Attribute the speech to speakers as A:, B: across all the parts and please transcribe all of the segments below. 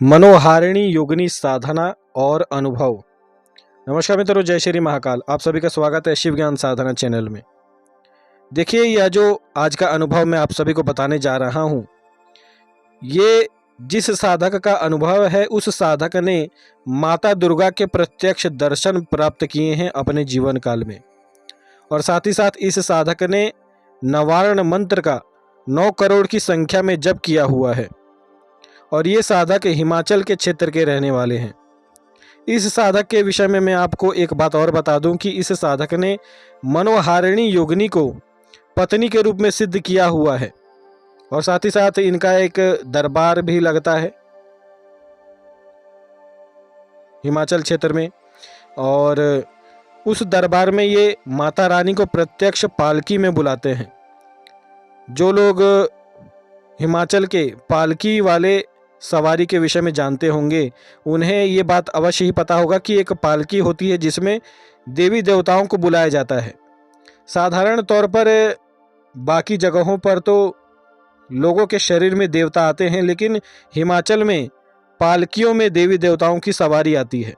A: मनोहारिणी योगिनी साधना और अनुभव। नमस्कार मित्रों, जय श्री महाकाल। आप सभी का स्वागत है शिव ज्ञान साधना चैनल में। देखिए, यह जो आज का अनुभव मैं आप सभी को बताने जा रहा हूँ, ये जिस साधक का अनुभव है, उस साधक ने माता दुर्गा के प्रत्यक्ष दर्शन प्राप्त किए हैं अपने जीवन काल में। और साथ ही साथ इस साधक ने नवारण मंत्र का 9 करोड़ की संख्या में जप किया हुआ है। और ये साधक हिमाचल के क्षेत्र के रहने वाले हैं। इस साधक के विषय में मैं आपको एक बात और बता दूं कि इस साधक ने मनोहारिणी योगिनी को पत्नी के रूप में सिद्ध किया हुआ है। और साथ ही साथ इनका एक दरबार भी लगता है हिमाचल क्षेत्र में। और उस दरबार में ये माता रानी को प्रत्यक्ष पालकी में बुलाते हैं। जो लोग हिमाचल के पालकी वाले सवारी के विषय में जानते होंगे, उन्हें ये बात अवश्य ही पता होगा कि एक पालकी होती है जिसमें देवी देवताओं को बुलाया जाता है। साधारण तौर पर बाकी जगहों पर तो लोगों के शरीर में देवता आते हैं, लेकिन हिमाचल में पालकियों में देवी देवताओं की सवारी आती है।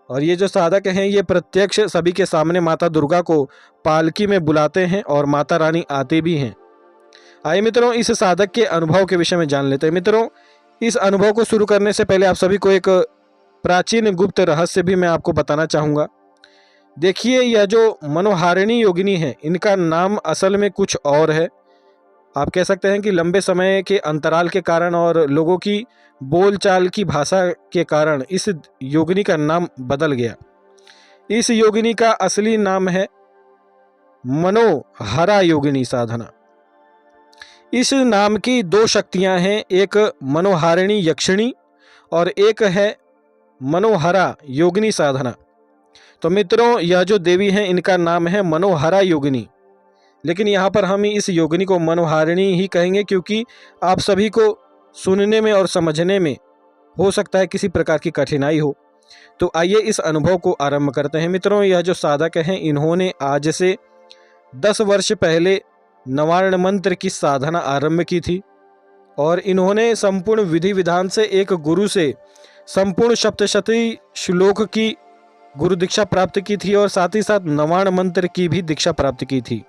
A: और ये जो साधक हैं, ये प्रत्यक्ष सभी के सामने माता दुर्गा को पालकी में बुलाते हैं और माता रानी आते भी हैं। आइए मित्रों, इस साधक के अनुभव के विषय में जान लेते हैं। मित्रों, इस अनुभव को शुरू करने से पहले आप सभी को एक प्राचीन गुप्त रहस्य भी मैं आपको बताना चाहूँगा। देखिए, यह जो मनोहारिणी योगिनी है, इनका नाम असल में कुछ और है। आप कह सकते हैं कि लंबे समय के अंतराल के कारण और लोगों की बोलचाल की भाषा के कारण इस योगिनी का नाम बदल गया। इस योगिनी का असली नाम है मनोहरा योगिनी साधना। इस नाम की 2 शक्तियां हैं, एक मनोहारिणी यक्षिणी और एक है मनोहरा योगिनी साधना। तो मित्रों, यह जो देवी हैं, इनका नाम है मनोहरा योगिनी, लेकिन यहाँ पर हम इस योगिनी को मनोहारिणी ही कहेंगे क्योंकि आप सभी को सुनने में और समझने में हो सकता है किसी प्रकार की कठिनाई हो। तो आइए इस अनुभव को आरंभ करते हैं। मित्रों, यह जो साधक हैं, इन्होंने आज से 10 वर्ष पहले नवारण मंत्र की साधना आरंभ की थी। और इन्होंने संपूर्ण विधि विधान से एक गुरु से संपूर्ण सप्तशती श्लोक की गुरु दीक्षा प्राप्त की थी और साथ ही साथ नवाण मंत्र की भी दीक्षा प्राप्त की थी।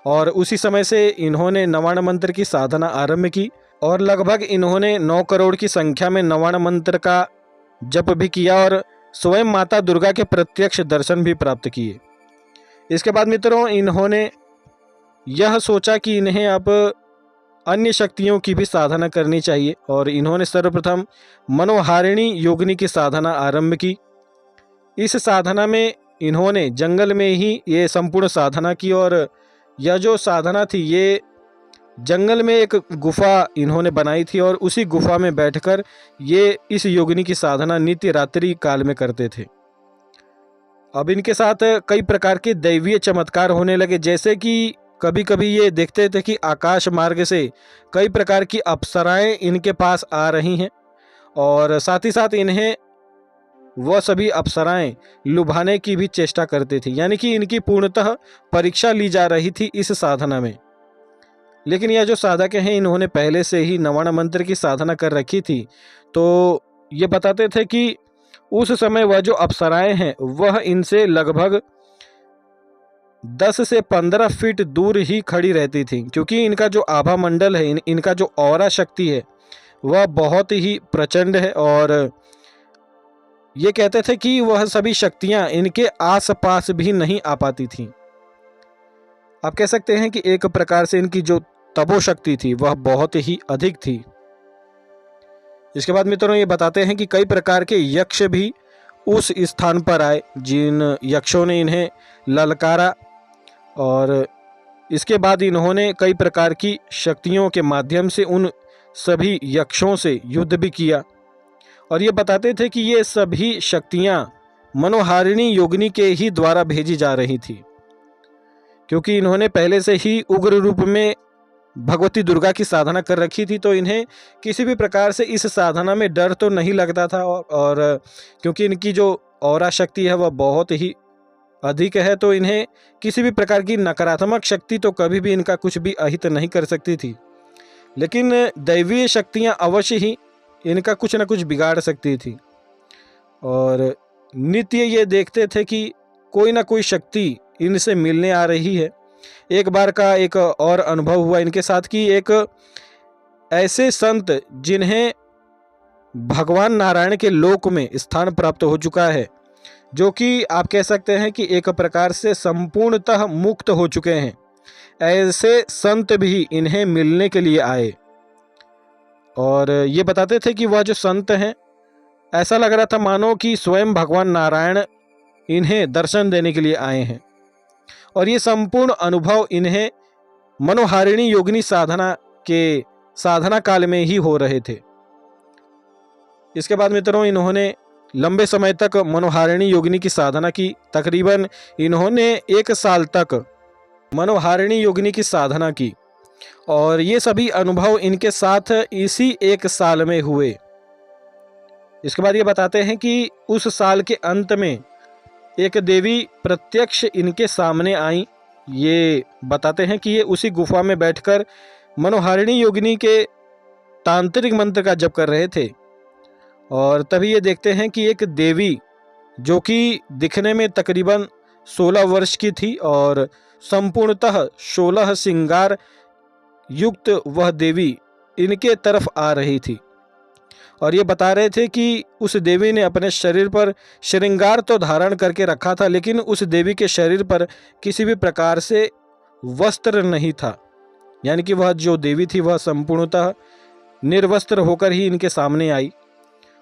A: और उसी समय से इन्होंने नवाण मंत्र की साधना आरंभ की और लगभग इन्होंने 9 करोड़ की संख्या में नवाण मंत्र का जप भी किया और स्वयं माता दुर्गा के प्रत्यक्ष दर्शन भी प्राप्त किए। इसके बाद मित्रों, इन्होंने यह सोचा कि इन्हें अब अन्य शक्तियों की भी साधना करनी चाहिए और इन्होंने सर्वप्रथम मनोहारिणी योगिनी की साधना आरंभ की। इस साधना में इन्होंने जंगल में ही ये संपूर्ण साधना की और यह जो साधना थी, ये जंगल में एक गुफा इन्होंने बनाई थी और उसी गुफा में बैठकर ये इस योगिनी की साधना नित्य रात्रि काल में करते थे। अब इनके साथ कई प्रकार के दैवीय चमत्कार होने लगे, जैसे कि कभी कभी ये देखते थे कि आकाश मार्ग से कई प्रकार की अप्सराएं इनके पास आ रही हैं और साथ ही साथ इन्हें वह सभी अप्सराएं लुभाने की भी चेष्टा करते थे, यानी कि इनकी पूर्णतः परीक्षा ली जा रही थी इस साधना में। लेकिन यह जो साधक हैं, इन्होंने पहले से ही नवाण मंत्र की साधना कर रखी थी। तो ये बताते थे कि उस समय वह जो अप्सराएं हैं, वह इनसे लगभग 10 से 15 फीट दूर ही खड़ी रहती थी, क्योंकि इनका जो आभा मंडल है, इनका जो ऑरा शक्ति है, वह बहुत ही प्रचंड है। और ये कहते थे कि वह सभी शक्तियां इनके आसपास भी नहीं आ पाती थीं। आप कह सकते हैं कि एक प्रकार से इनकी जो तपो शक्ति थी, वह बहुत ही अधिक थी। इसके बाद मित्रों, ये बताते हैं कि कई प्रकार के यक्ष भी उस स्थान पर आए, जिन यक्षों ने इन्हें ललकारा और इसके बाद इन्होंने कई प्रकार की शक्तियों के माध्यम से उन सभी यक्षों से युद्ध भी किया। और ये बताते थे कि ये सभी शक्तियां मनोहारिणी योगिनी के ही द्वारा भेजी जा रही थी, क्योंकि इन्होंने पहले से ही उग्र रूप में भगवती दुर्गा की साधना कर रखी थी। तो इन्हें किसी भी प्रकार से इस साधना में डर तो नहीं लगता था और क्योंकि इनकी जो ऑरा शक्ति है, वह बहुत ही अधिक है, तो इन्हें किसी भी प्रकार की नकारात्मक शक्ति तो कभी भी इनका कुछ भी अहित नहीं कर सकती थी। लेकिन दैवीय शक्तियां अवश्य ही इनका कुछ न कुछ बिगाड़ सकती थी और नित्य ये देखते थे कि कोई ना कोई शक्ति इनसे मिलने आ रही है। एक बार का एक और अनुभव हुआ इनके साथ कि एक ऐसे संत जिन्हें भगवान नारायण के लोक में स्थान प्राप्त हो चुका है, जो कि आप कह सकते हैं कि एक प्रकार से संपूर्णतः मुक्त हो चुके हैं, ऐसे संत भी इन्हें मिलने के लिए आए और ये बताते थे कि वह जो संत हैं, ऐसा लग रहा था मानो कि स्वयं भगवान नारायण इन्हें दर्शन देने के लिए आए हैं। और ये संपूर्ण अनुभव इन्हें मनोहारिणी योगिनी साधना के साधना काल में ही हो रहे थे। इसके बाद मित्रों, इन्होंने लंबे समय तक मनोहारिणी योगिनी की साधना की। तकरीबन इन्होंने 1 साल तक मनोहारिणी योगिनी की साधना की और ये सभी अनुभव इनके साथ इसी 1 साल में हुए। इसके बाद ये बताते हैं कि उस साल के अंत में एक देवी प्रत्यक्ष इनके सामने आई। ये बताते हैं कि ये उसी गुफा में बैठकर मनोहारिणी योगिनी के तांत्रिक मंत्र का जप कर रहे थे और तभी ये देखते हैं कि एक देवी, जो कि दिखने में तकरीबन 16 वर्ष की थी और संपूर्णतः 16 श्रृंगार युक्त वह देवी इनके तरफ आ रही थी और ये बता रहे थे कि उस देवी ने अपने शरीर पर श्रृंगार तो धारण करके रखा था, लेकिन उस देवी के शरीर पर किसी भी प्रकार से वस्त्र नहीं था। यानी कि वह जो देवी थी वह संपूर्णतः निर्वस्त्र होकर ही इनके सामने आई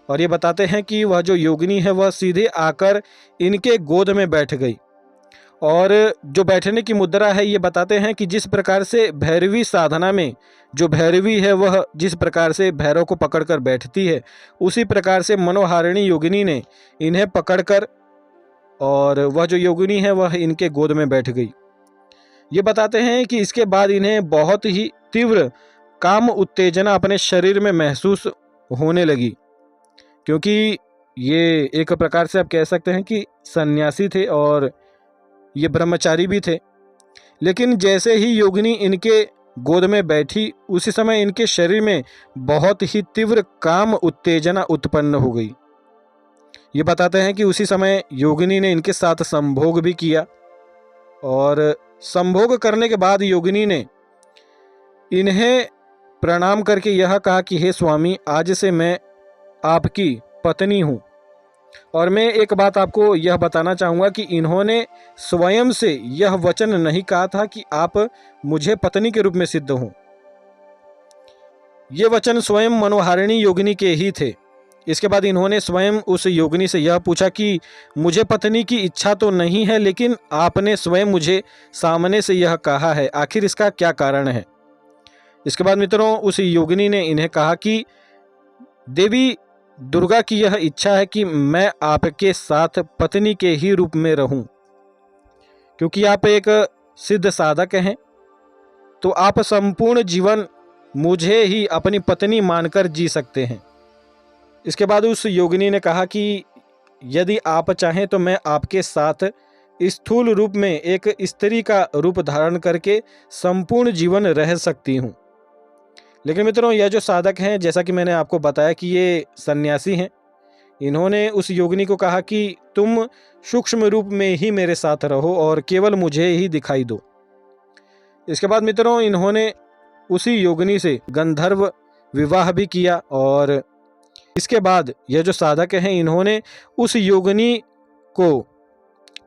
A: और ये बताते हैं कि वह जो योगिनी है वह सीधे आकर इनके गोद में बैठ गई और जो बैठने की मुद्रा है, ये बताते हैं कि जिस प्रकार से भैरवी साधना में जो भैरवी है वह जिस प्रकार से भैरव को पकड़कर बैठती है, उसी प्रकार से मनोहारिणी योगिनी ने इन्हें पकड़कर और वह जो योगिनी है वह इनके गोद में बैठ गई। ये बताते हैं कि इसके बाद इन्हें बहुत ही तीव्र काम उत्तेजना अपने शरीर में महसूस होने लगी, क्योंकि ये एक प्रकार से आप कह सकते हैं कि सन्यासी थे और ये ब्रह्मचारी भी थे। लेकिन जैसे ही योगिनी इनके गोद में बैठी, उसी समय इनके शरीर में बहुत ही तीव्र काम उत्तेजना उत्पन्न हो गई। ये बताते हैं कि उसी समय योगिनी ने इनके साथ संभोग भी किया और संभोग करने के बाद योगिनी ने इन्हें प्रणाम करके यह कहा कि हे स्वामी, आज से मैं आपकी पत्नी हूँ। और मैं एक बात आपको यह बताना चाहूँगा कि इन्होंने स्वयं से यह वचन नहीं कहा था कि आप मुझे पत्नी के रूप में सिद्ध हों। ये वचन स्वयं मनोहारिणी योगिनी के ही थे। इसके बाद इन्होंने स्वयं उस योगिनी से यह पूछा कि मुझे पत्नी की इच्छा तो नहीं है, लेकिन आपने स्वयं मुझे सामने से यह कहा है, आखिर इसका क्या कारण है। इसके बाद मित्रों, उस योगिनी ने इन्हें कहा कि देवी दुर्गा की यह इच्छा है कि मैं आपके साथ पत्नी के ही रूप में रहूं, क्योंकि आप एक सिद्ध साधक हैं, तो आप संपूर्ण जीवन मुझे ही अपनी पत्नी मानकर जी सकते हैं। इसके बाद उस योगिनी ने कहा कि यदि आप चाहें तो मैं आपके साथ स्थूल रूप में एक स्त्री का रूप धारण करके संपूर्ण जीवन रह सकती हूँ। लेकिन मित्रों, यह जो साधक हैं, जैसा कि मैंने आपको बताया कि ये सन्यासी हैं, इन्होंने उस योगिनी को कहा कि तुम सूक्ष्म रूप में ही मेरे साथ रहो और केवल मुझे ही दिखाई दो। इसके बाद मित्रों, इन्होंने उसी योगिनी से गंधर्व विवाह भी किया और इसके बाद यह जो साधक हैं, इन्होंने उस योगिनी को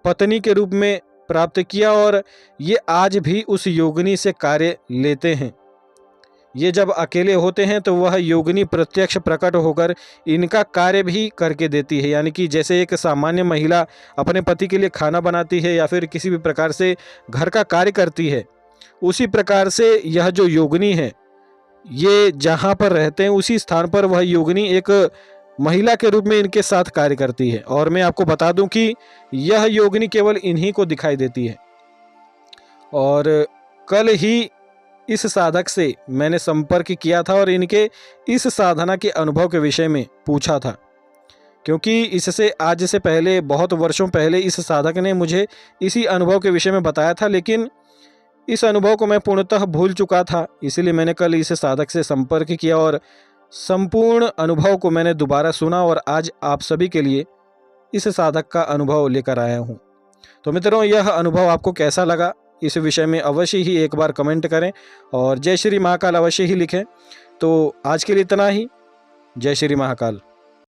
A: पत्नी के रूप में प्राप्त किया और ये आज भी उस योगिनी से कार्य लेते हैं। ये जब अकेले होते हैं तो वह योगिनी प्रत्यक्ष प्रकट होकर इनका कार्य भी करके देती है। यानी कि जैसे एक सामान्य महिला अपने पति के लिए खाना बनाती है या फिर किसी भी प्रकार से घर का कार्य करती है, उसी प्रकार से यह जो योगिनी है, ये जहाँ पर रहते हैं उसी स्थान पर वह योगिनी एक महिला के रूप में इनके साथ कार्य करती है। और मैं आपको बता दूं कि यह योगिनी केवल इन्हीं को दिखाई देती है। और कल ही इस साधक से मैंने संपर्क किया था और इनके इस साधना के अनुभव के विषय में पूछा था, क्योंकि इससे आज से पहले बहुत वर्षों पहले इस साधक ने मुझे इसी अनुभव के विषय में बताया था, लेकिन इस अनुभव को मैं पूर्णतः भूल चुका था। इसीलिए मैंने कल इस साधक से संपर्क किया और संपूर्ण अनुभव को मैंने दोबारा सुना और आज आप सभी के लिए इस साधक का अनुभव लेकर आया हूँ। तो मित्रों, यह अनुभव आपको कैसा लगा इस विषय में अवश्य ही एक बार कमेंट करें और जय श्री महाकाल अवश्य ही लिखें। तो आज के लिए इतना ही। जय श्री महाकाल।